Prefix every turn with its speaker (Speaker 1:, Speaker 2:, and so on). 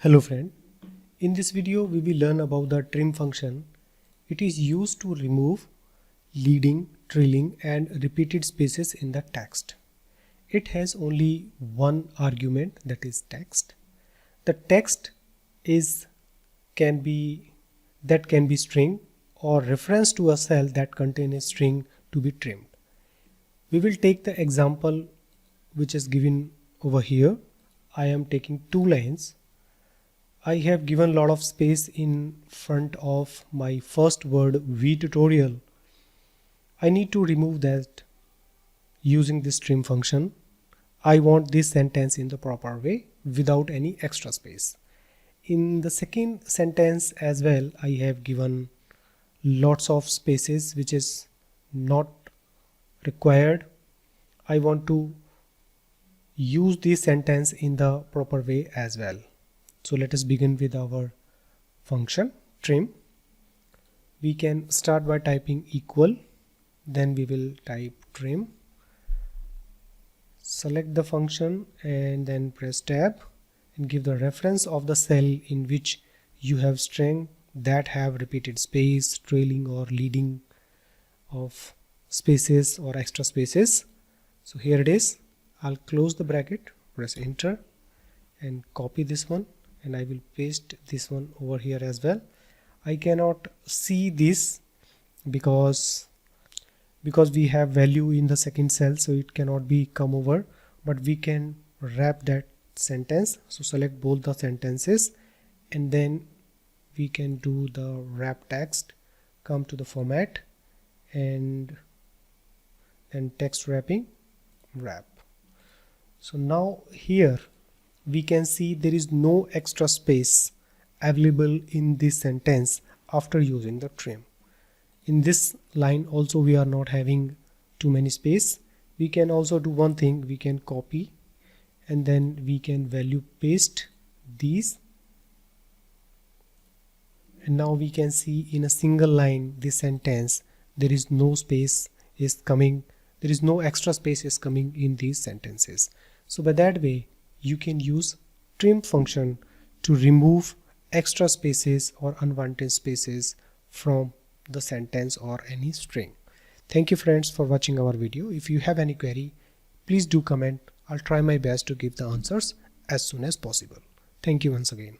Speaker 1: Hello friend, in this video we will learn about the trim function. It is used to remove leading, trailing and repeated spaces in the text. It has only one argument, that is text. The text can be string or reference to a cell that contains a string to be trimmed. We will take the example which is given over here. I am taking two lines. I have given a lot of space in front of my first word V tutorial. I need to remove that using this trim function. I want this sentence in the proper way without any extra space. In the second sentence as well, I have given lots of spaces which is not required. I want to use this sentence in the proper way as well. So let us begin with our function trim. We can start by typing equal, then we will type trim. Select the function and then press tab and give the reference of the cell in which you have string that have repeated space, trailing or leading of spaces or extra spaces. So here it is. I'll close the bracket, press enter and copy this one, and I will paste this one over here as well. I cannot see this because we have value in the second cell, so it cannot be come over, but we can wrap that sentence. So select both the sentences and then we can do the wrap text, come to the format and then text wrapping, wrap. So now here we can see there is no extra space available in this sentence after using the trim. In this line also we are not having too many space. We can also do one thing, we can copy and then we can value paste these, and now we can see in a single line this sentence there is no space is coming, there is no extra space is coming in these sentences. So by that way you can use trim function to remove extra spaces or unwanted spaces from the sentence or any string. Thank you friends for watching our video. If you have any query, please do comment. I'll try my best to give the answers as soon as possible. Thank you once again.